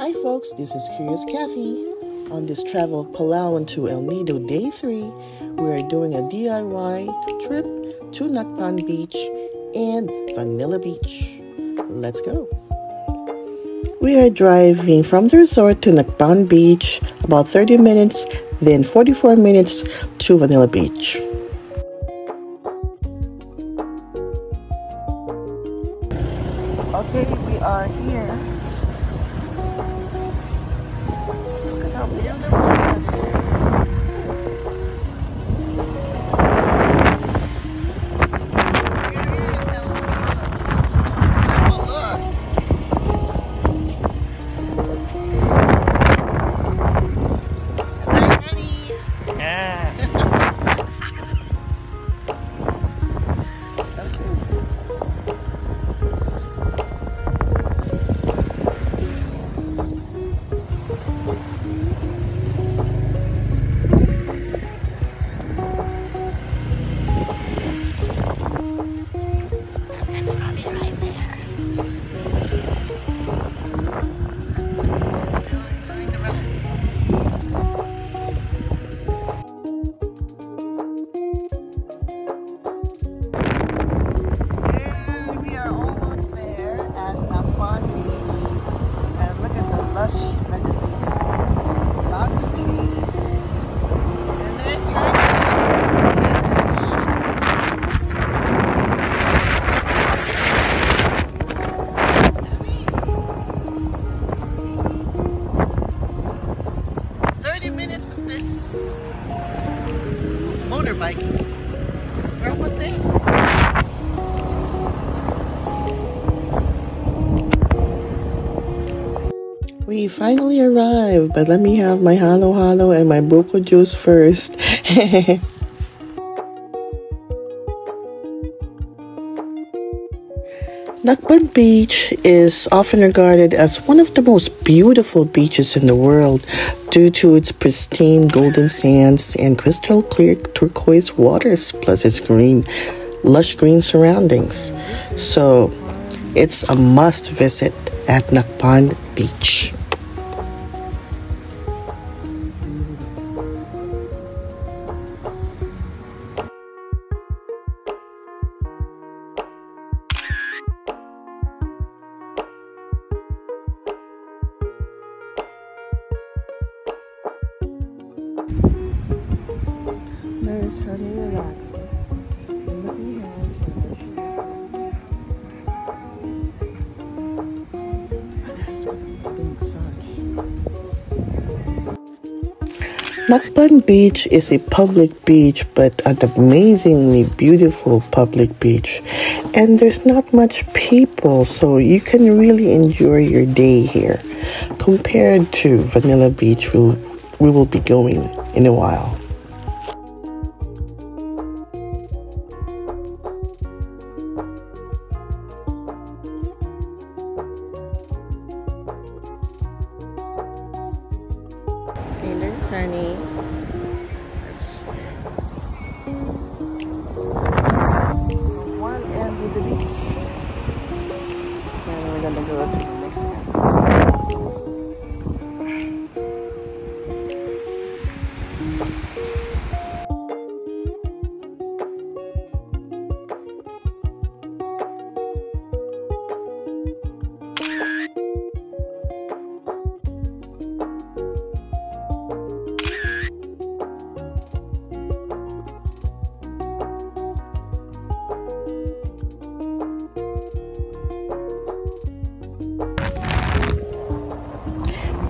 Hi folks, this is Curious Kathy. On this travel of Palawan to El Nido Day 3, we are doing a DIY trip to Nacpan Beach and Vanilla Beach. Let's go. We are driving from the resort to Nacpan Beach, about 30 minutes, then 44 minutes to Vanilla Beach. Okay, we are here. Look at how beautiful it is. Motorbike. We're almost there. We finally arrived, but let me have my halo halo and my buko juice first. Nacpan Beach is often regarded as one of the most beautiful beaches in the world due to its pristine golden sands and crystal clear turquoise waters, plus its lush green surroundings. So it's a must visit at Nacpan Beach. There's honey relaxing. Look at your hands and your shoes. Nacpan Beach is a public beach, but an amazingly beautiful public beach. And there's not much people, so you can really enjoy your day here. Compared to Vanilla Beach, we will be going in a while. Honey. One end of the beach. And we're gonna go to the next end.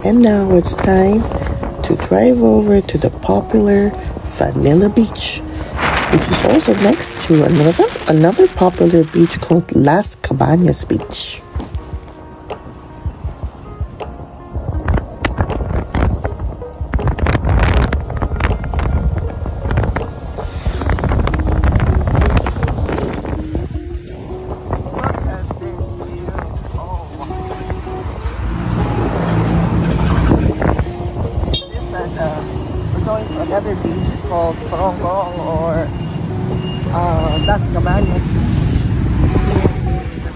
And now it's time to drive over to the popular Vanilla Beach, which is also next to another popular beach called Las Cabanas Beach. Going to another beach called or Las Cabanas Beach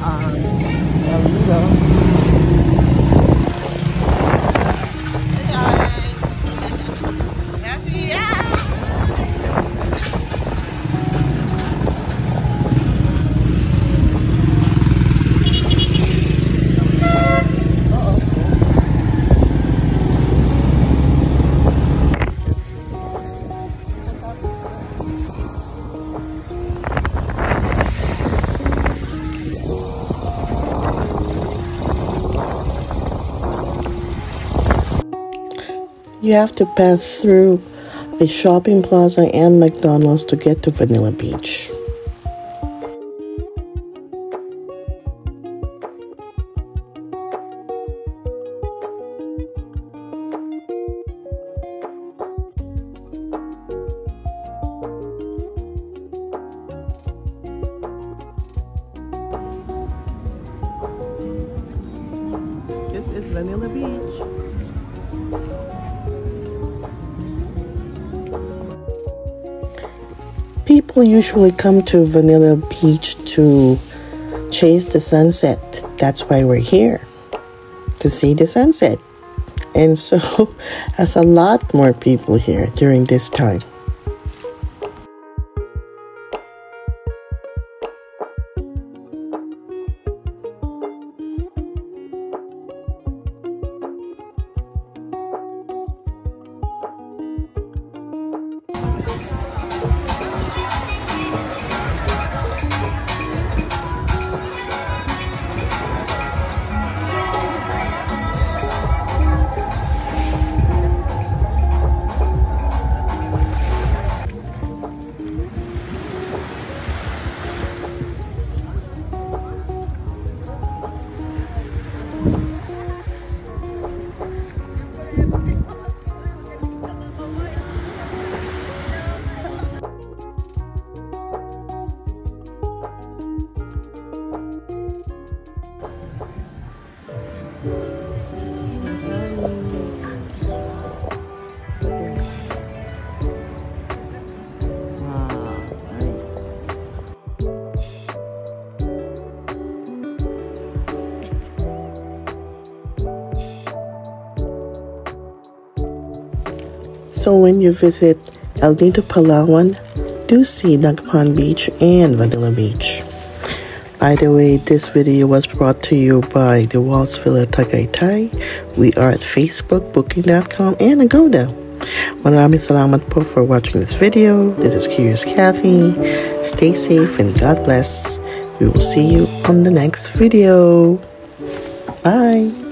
in El Nido. You have to pass through a shopping plaza and McDonald's to get to Vanilla Beach. This is Vanilla Beach. People usually come to Vanilla Beach to chase the sunset. That's why we're here, to see the sunset. And so there's a lot more people here during this time. So when you visit El Nido, Palawan, do see Nacpan Beach and Vanilla Beach. By the way, this video was brought to you by the Villa Tagaytay. We are at Facebook, Booking.com, and Agoda. Maraming salamat po for watching this video. This is Curious Kathy. Stay safe and God bless. We will see you on the next video. Bye.